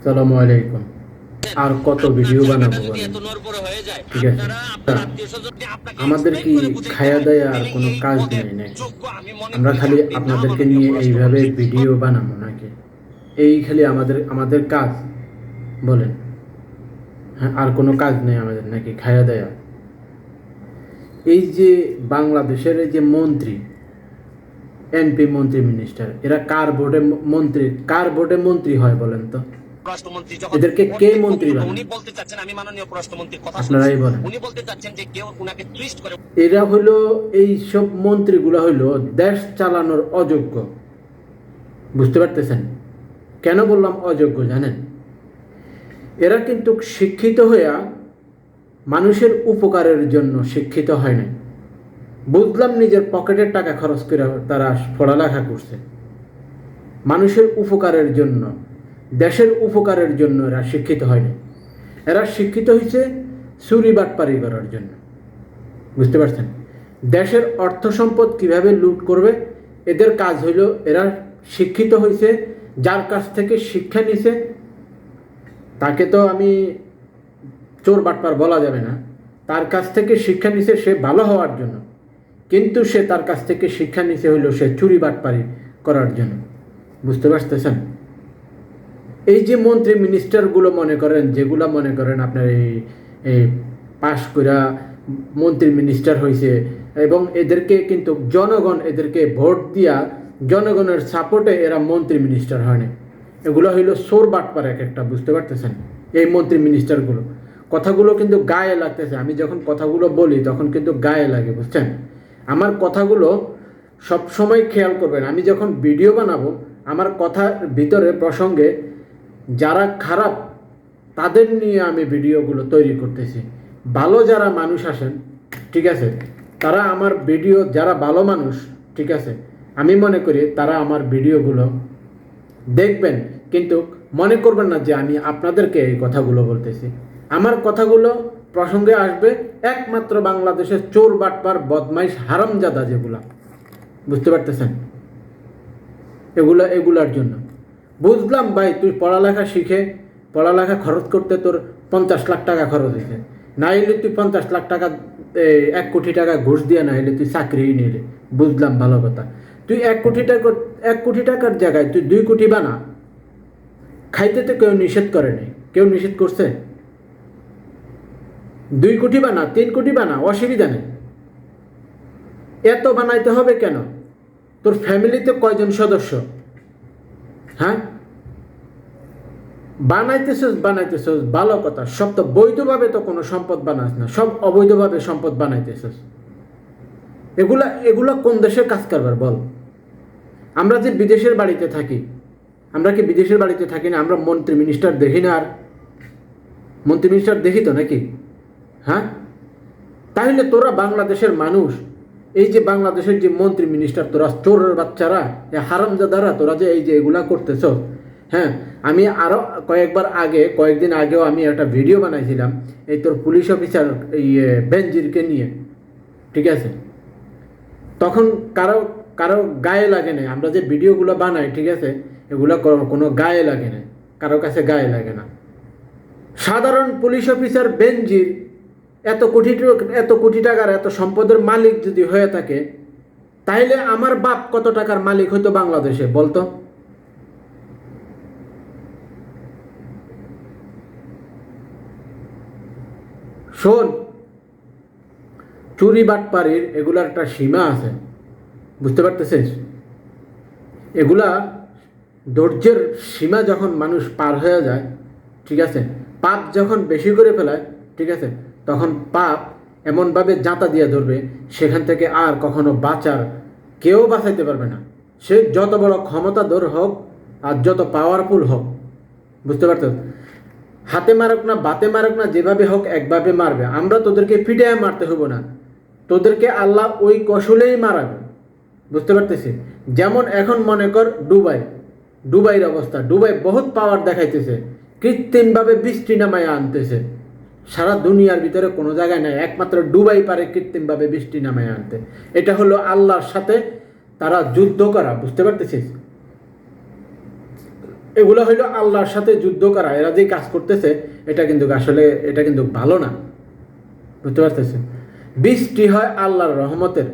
সালামু আলাইকুম। আর কত ভিডিও বানাবো বলেন? ঠিক আছে, আমাদের কি খায়া দায়া আর কোনো কাজ নেই নাকি? আমরা খালি আপনাদেরকে নিয়ে এইভাবে ভিডিও বানাবো নাকি? এই খালি আমাদের আমাদের কাজ বলেন? হ্যাঁ, আর কোনো কাজ নেই আমাদের নাকি খায়া দায়া? এই যে বাংলাদেশের এই যে মন্ত্রী, এমপি, মন্ত্রী, মিনিস্টার, এরা কার ভোটে মন্ত্রী হয় বলেন তো? রাষ্ট্রমন্ত্রী এদেরকে কে মন্ত্রী বানায়? উনি বলতে চাচ্ছেন, আমি মাননীয় পররাষ্ট্রমন্ত্রীর কথা আপনারাই বলেন। উনি বলতে চাচ্ছেন যে কেউ উনাকে টুইস্ট করে। এরা হইলো, এই সব মন্ত্রীগুলো হইলো দেশ চালানোর অযোগ্য। বুঝতে পারতেছেন কেন বললাম অযোগ্য জানেন? এরা কিন্তু শিক্ষিত হইয়া মানুষের উপকারের জন্য শিক্ষিত হয় না। বুঝলাম নিজের পকেটের টাকা খরচ করে তারা পড়ালেখা করছে, মানুষের উপকারের জন্য, দেশের উপকারের জন্য এরা শিক্ষিত হয়নি। এরা শিক্ষিত হয়েছে চুরি বাটপারি করার জন্য। বুঝতে পারছেন? দেশের অর্থ সম্পদ কীভাবে লুট করবে এদের কাজ হইল। এরা শিক্ষিত হয়েছে, যার কাছ থেকে শিক্ষা নিছে তাকে তো আমি চোর বাটপার বলা যাবে না। তার কাছ থেকে শিক্ষা নিছে সে ভালো হওয়ার জন্য, কিন্তু সে তার কাছ থেকে শিক্ষা নিছে হইল সে চুরি বাটপারি করার জন্য। বুঝতে পারতেছেন? এই যে মন্ত্রী মিনিস্টারগুলো মনে করেন, যেগুলো মনে করেন আপনার এই পাশ করা মন্ত্রী মিনিস্টার হয়েছে, এবং এদেরকে কিন্তু জনগণ এদেরকে ভোট দিয়া জনগণের সাপোর্টে এরা মন্ত্রী মিনিস্টার হয়নি। এগুলো হইলো সোর বাটপার এক একটা। বুঝতে পারতেছেন? এই মন্ত্রী মিনিস্টারগুলো কথাগুলো কিন্তু গায়ে লাগতেছে। আমি যখন কথাগুলো বলি তখন কিন্তু গায়ে লাগে, বুঝছেন? আমার কথাগুলো সব সময় খেয়াল করবেন। আমি যখন ভিডিও বানাবো আমার কথার ভিতরে প্রসঙ্গে যারা খারাপ তাদের নিয়ে আমি ভিডিওগুলো তৈরি করতেছি। ভালো যারা মানুষ আসেন, ঠিক আছে, তারা আমার ভিডিও, যারা ভালো মানুষ, ঠিক আছে, আমি মনে করি তারা আমার ভিডিওগুলো দেখবেন, কিন্তু মনে করবেন না যে আমি আপনাদেরকে এই কথাগুলো বলতেছি। আমার কথাগুলো প্রসঙ্গে আসবে একমাত্র বাংলাদেশের চোর বাটপার বদমাইশ হারামজাদা যেগুলা। বুঝতে পারতেছেন? এগুলার জন্য। বুঝলাম ভাই, তুই পড়ালেখা খরচ করতে তোর 50 লাখ টাকা খরচ হয়েছে, না হলে তুই 50 লাখ টাকা 1 কোটি টাকা ঘুষ দিয়ে না হলে তুই চাকরিই নিলে। বুঝলাম, ভালো কথা। তুই 1 কোটি টাকার জায়গায় তুই 2 কোটি বানা। খাইতে তো কেউ নিষেধ করে নাই, কেউ নিষেধ করছে? 2 কোটি বানা, 3 কোটি বানা, অসুবিধা নেই। এত বানাইতে হবে কেন? তোর ফ্যামিলিতে কয়জন সদস্য? হ্যাঁ, বানাইতেছস ভালো কথা। সব তো বৈধভাবে তো কোনো সম্পদ বানাস না, সব অবৈধভাবে সম্পদ বানাইতেছস। এগুলা কোন দেশের কাজ কারবার বল? আমরা যে বিদেশের বাড়িতে থাকি, আমরা কি বিদেশের বাড়িতে থাকি না? আমরা মন্ত্রী মিনিস্টার দেখি না? আর মন্ত্রী মিনিস্টার দেখি তো নাকি? হ্যাঁ, তাহলে তোরা বাংলাদেশের মানুষ, এই যে বাংলাদেশের যে মন্ত্রী মিনিস্টার, তোরা চোরের বাচ্চারা, হারামজাদারা, তোরা যে এই যে এগুলা করতেছ। হ্যাঁ, আমি আরও কয়েকদিন আগেও আমি একটা ভিডিও বানাইছিলাম এই তোর পুলিশ অফিসার এই বেনজিরকে নিয়ে, ঠিক আছে? তখন কারো কারো গায়ে লাগে না। আমরা যে ভিডিওগুলো বানাই, ঠিক আছে, এগুলো কোনো গায়ে লাগে না, কারো কাছে গায়ে লাগে না। সাধারণ পুলিশ অফিসার বেনজির এত কোটি টাকার এত সম্পদের মালিক যদি হয়ে থাকে, তাইলে আমার বাপ কত টাকার মালিক হইতো বাংলাদেশে বলতো? শোন, চুরি বাটপাড়ির এগুলার একটা সীমা আছে। বুঝতে পারতেছিস? এগুলা ধৈর্যের সীমা যখন মানুষ পার হয়ে যায়, ঠিক আছে, পাপ যখন বেশি করে ফেলায়, ঠিক আছে, তখন পাপ এমনভাবে জাঁতা দিয়ে ধরবে, সেখান থেকে আর কখনো কেউ বাঁচাইতে পারবে না। সে যত বড় ক্ষমতাধর হোক আর যত পাওয়ারফুল হোক। বুঝতে পারতো? হাতে মারুক না, বাতে মারুক না, যেভাবে হোক একভাবে মারবে। আমরা তোদেরকে পিটায় মারতে হবো না, তোদেরকে আল্লাহ ওই কৌশলেই মারাবে। বুঝতে পারতেছি? যেমন এখন মনে কর দুবাইয়ের অবস্থা। দুবাই বহুত পাওয়ার দেখাইতেছে, কৃত্রিমভাবে বৃষ্টি নামায় আনতেছে। সারা দুনিয়ার ভিতরে কোনো জায়গায় নাই, একমাত্র দুবাই পারে কৃত্রিমভাবে বৃষ্টি নামায় আনতে। এটা হলো আল্লাহর সাথে তারা যুদ্ধ করা। বুঝতে পারতেছিস? এগুলো হইলো আল্লাহর সাথে যুদ্ধ করা। এরা যে কাজ করতেছে এটা কিন্তু আসলে এটা কিন্তু ভালো না, বুঝতে পারতেছে? বৃষ্টি হয় আল্লাহর রহমতের,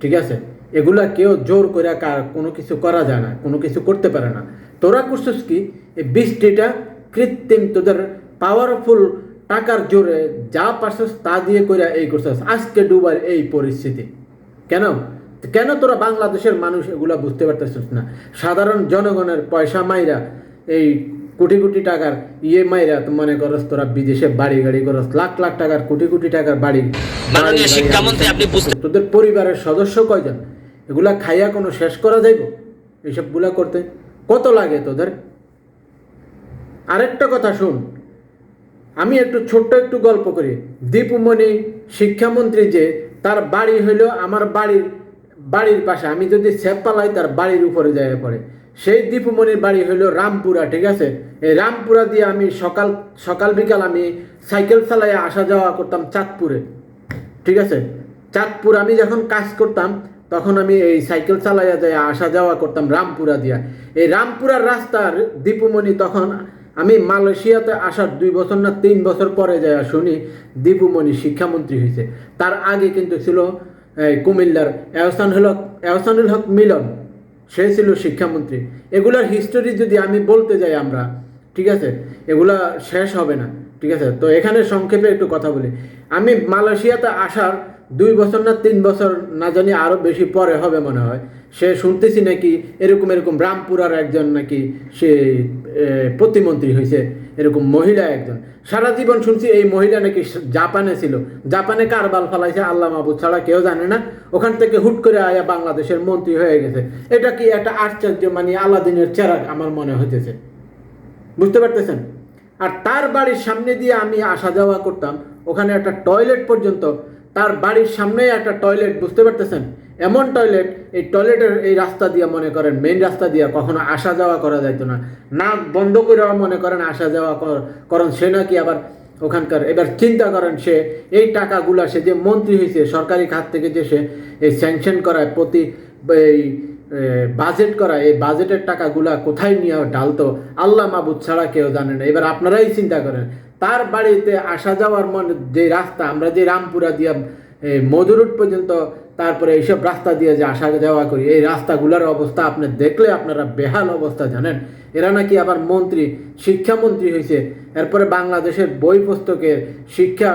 ঠিক আছে? এগুলা কেউ জোর করে কোনো কিছু করা যায় না, কোনো কিছু করতে পারে না। তোরা করছিস কি, এই বৃষ্টিটা কৃত্রিম তোদের পাওয়ারফুল টাকার জোরে যা পারছিস তা দিয়ে করে এই করছিস। আজকে ডুবার এই পরিস্থিতি কেন? কেন তোরা বাংলাদেশের মানুষ এগুলা বুঝতে পারতেছিস না? সাধারণ জনগণের পয়সা মাইরা, এই কোটি কোটি টাকার মাইরা তো মনে করস তোরা বিদেশে বাড়ি গাড়ি করস, লাখ লাখ টাকার কোটি কোটি টাকার বাড়ি। মাননীয় শিক্ষামন্ত্রী, আপনি বুঝতে তোদের পরিবারের সদস্য কয়জন? এগুলা খাইয়া কোনো শেষ করা যাইব? এইসবগুলা করতে কত লাগে তোদের? আরেকটা কথা শুন, আমি একটু ছোট্ট একটু গল্প করি। দীপুমণি শিক্ষামন্ত্রী যে, তার বাড়ি হইল আমার বাড়ির পাশে। আমি যদি স্যাপ পালাই তার বাড়ির উপরে যায় পড়ে। সেই দীপুমণির বাড়ি হইল রামপুরা, ঠিক আছে? এই রামপুরা দিয়ে আমি সকাল বিকাল আমি সাইকেল চালাইয়া আসা যাওয়া করতাম চাঁদপুরে, ঠিক আছে? চাঁদপুর আমি যখন কাজ করতাম তখন আমি এই সাইকেল চালাইয়া যায় আসা যাওয়া করতাম রামপুরা দিয়া। এই রামপুরার রাস্তার দীপুমণি, তখন আমি মালয়েশিয়াতে আসার 2 বছর না 3 বছর পরে যায় শুনি দীপুমণি শিক্ষামন্ত্রী হয়েছে। তার আগে কিন্তু ছিল কুমিল্লার এহসানুল হক মিলন, সে ছিল শিক্ষামন্ত্রী। এগুলার হিস্টোরি যদি আমি বলতে যাই আমরা, ঠিক আছে, এগুলা শেষ হবে না, ঠিক আছে? তো এখানে সংক্ষেপে একটু কথা বলি। আমি মালয়েশিয়াতে আসার 2 বছর না 3 বছর না জানি আরও বেশি পরে হবে মনে হয়, সে শুনতেছি নাকি এরকম রামপুরার একজন নাকি সে প্রতিমন্ত্রী হয়েছে, এরকম মহিলা একজন। সারা জীবন শুনছি এই মহিলা নাকি জাপানে ছিল, জাপানে কারবাল ফালাইছে আল্লাহ মাহবুদ ছাড়া কেউ জানে না। ওখান থেকে হুট করে আয়া বাংলাদেশের মন্ত্রী হয়ে গেছে। এটা কি একটা আশ্চর্য, মানে আলাদিনের চেরাগ আমার মনে হইতেছে, বুঝতে পারতেছেন? আর তার বাড়ির সামনে দিয়ে আমি আসা যাওয়া করতাম, ওখানে একটা টয়লেট পর্যন্ত, তার বাড়ির সামনেই একটা টয়লেট, বুঝতে পারতেছেন? এমন টয়লেট, এই টয়লেটের এই রাস্তা দিয়ে মনে করেন মেইন রাস্তা দিয়ে কখনো আসা যাওয়া করা যাইতো না, নাক বন্ধ করে মনে করেন আসা যাওয়া করেন। সে নাকি আবার ওখানকার, এবার চিন্তা করেন, সে এই টাকাগুলা, সে যে মন্ত্রী হয়েছে সরকারি খাত থেকে যে সে এই স্যাংশন করায়, প্রতি এই বাজেট করা, এই বাজেটের টাকাগুলা কোথায় নিয়ে ঢালতো আল্লাহ মাহবুদ ছাড়া কেউ জানে না। এবার আপনারাই চিন্তা করেন, তার বাড়িতে আসা যাওয়ার যে রাস্তা, আমরা যে রামপুরা দিয়া মধুরুট পর্যন্ত, তারপরে এইসব রাস্তা দিয়ে যে আসা যাওয়া করি, এই রাস্তাগুলোর অবস্থা আপনি দেখলে আপনারা বেহাল অবস্থা, জানেন? এরা নাকি আবার মন্ত্রী, শিক্ষামন্ত্রী হয়েছে। এরপরে বাংলাদেশের বই পুস্তকের শিক্ষা,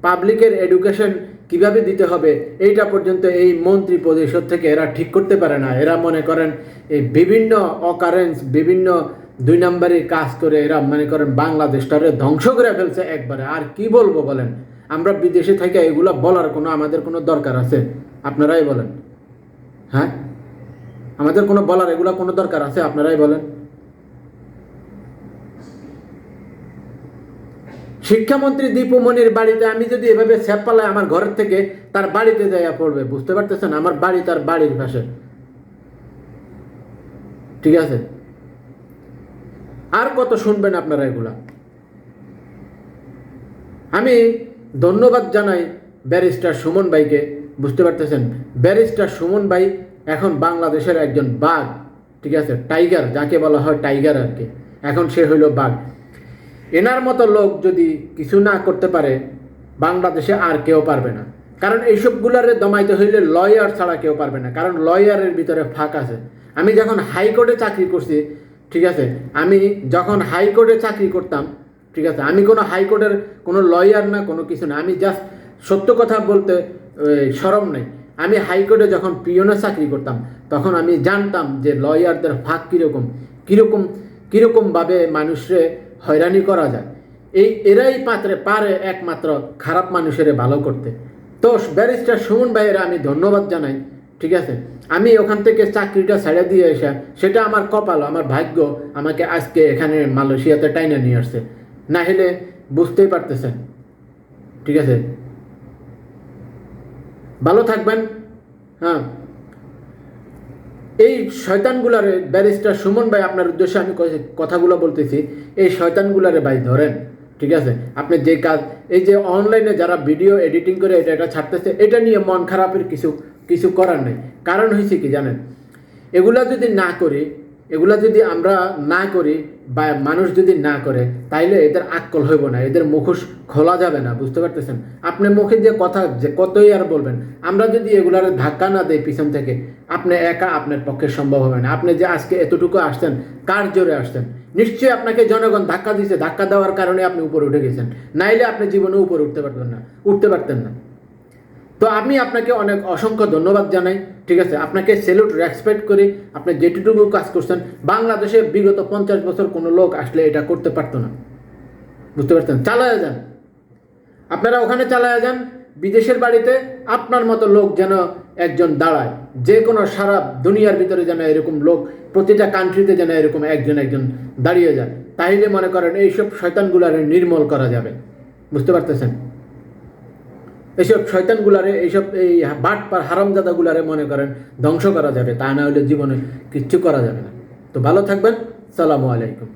পাবলিকের এডুকেশন কিভাবে দিতে হবে এইটা পর্যন্ত এই মন্ত্রী পরিষদ থেকে এরা ঠিক করতে পারে না। এরা মনে করেন এই বিভিন্ন অকারেন্স, বিভিন্ন 2 নম্বরই কাজ করে এরা মনে করেন বাংলাদেশটারে ধ্বংস করে ফেলছে একবারে। আর কি বলবো বলেন? আমরা বিদেশে থেকে এগুলো বলার আমাদের কোনো দরকার আছে? আপনারাই বলেন। হ্যাঁ, আমাদের কোনো বলার এগুলো কোনো দরকার আছে? আপনারাই বলেন। শিক্ষামন্ত্রী দীপুমণির বাড়িতে আমি যদি এভাবে স্যাপ পালাই, আমার ঘরের থেকে তার বাড়িতে যাইয়া পড়বে, বুঝতে পারতেছেন? আমার বাড়ি তার বাড়ির পাশে, ঠিক আছে? আর কত শুনবেন আপনারা এগুলা? আমি ধন্যবাদ জানাই ব্যারিস্টার সুমন ভাইকে, বুঝতে পারতেছেন? ব্যারিস্টার সুমন ভাই এখন বাংলাদেশের একজন বাঘ, ঠিক আছে? টাইগার, যাকে বলা হয় টাইগার আর কি, এখন সে হইল বাঘ। এনার মতো লোক যদি কিছু না করতে পারে, বাংলাদেশে আর কেউ পারবে না। কারণ এইসবগুলারে দমাইতে হইলে লয়ার ছাড়া কেউ পারবে না, কারণ লয়ারের ভিতরে ফাঁক আছে। আমি যখন হাইকোর্টে চাকরি করছি, ঠিক আছে, আমি যখন হাইকোর্টে চাকরি করতাম, ঠিক আছে, আমি কোনো হাইকোর্টের কোনো লয়ার না, কোনো কিছু না। আমি জাস্ট সত্য কথা বলতে শরম নেই। আমি হাইকোর্টে যখন পিওনে চাকরি করতাম তখন আমি জানতাম যে লয়ারদের ফাঁক কীরকমভাবে মানুষরে হয়রানি করা যায়। এরাই পারে একমাত্র খারাপ মানুষের ভালো করতে। তো ব্যারিস্টার সুমন ভাইয়ের আমি ধন্যবাদ জানাই, ঠিক আছে? আমি ওখান থেকে চাকরিটা ছেড়ে দিয়ে এসে, সেটা আমার কপাল, আমার ভাগ্য আমাকে আজকে এখানে মালয়েশিয়াতে টাইনে নিয়ে আসছে, না হলে বুঝতেই পারতেছেন, ঠিক আছে? ভালো থাকবেন। হ্যাঁ, এই শয়তানগুলারে, ব্যারিস্টার সুমন ভাই আপনার উদ্দেশ্যে আমি কথাগুলো বলতেছি, এই শয়তানগুলারে ভাই ধরেন, ঠিক আছে? আপনি যে কাজ, এই যে অনলাইনে যারা ভিডিও এডিটিং করে এটা ছাড়তেছে, এটা নিয়ে মন খারাপের কিছু করার নেই। কারণ হয়েছে কি জানেন? এগুলা যদি না করি, এগুলা যদি আমরা না করি বা মানুষ যদি না করে তাইলে এদের আক্কল হইব না, এদের মুখোশ খোলা যাবে না, বুঝতে পারতেছেন? আপনি মুখে যে কথা যে কতই আর বলবেন, আমরা যদি এগুলার ধাক্কা না দেই পিছন থেকে, আপনি একা আপনার পক্ষে সম্ভব হবে না। আপনি যে আজকে এতটুকু আসছেন, কার জোরে আসছেন? নিশ্চয়ই আপনাকে জনগণ ধাক্কা দিয়েছে, ধাক্কা দেওয়ার কারণে আপনি উপরে উঠে গেছেন, নাইলে আপনি জীবনে উপরে উঠতে পারতেন না। তো আমি আপনাকে অনেক অসংখ্য ধন্যবাদ জানাই, ঠিক আছে? আপনাকে স্যালুট রেসপেক্ট করি। আপনি যেটুকু কাজ করছেন, বাংলাদেশে বিগত 50 বছর কোনো লোক আসলে এটা করতে পারতো না, বুঝতে পারছেন? চালায়া যান, আপনারা ওখানে চালায়া যান। বিদেশের বাড়িতে আপনার মতো লোক যেন একজন দাঁড়ায়, যে কোনো সারা দুনিয়ার ভিতরে যেন এরকম লোক, প্রতিটা কান্ট্রিতে যেন এরকম একজন দাঁড়িয়ে যায়। তাইলে মনে করেন এইসব শয়তানগুলারে নির্মূল করা যাবে, বুঝতে পারতেছেন? এইসব শয়তানগুলারে, এইসব এই বাটপার হারামজাদাগুলারে মনে করেন ধ্বংস করা যাবে, তা না হলে জীবনে কিচ্ছু করা যাবে না। তো ভালো থাকবেন, সালামু আলাইকুম।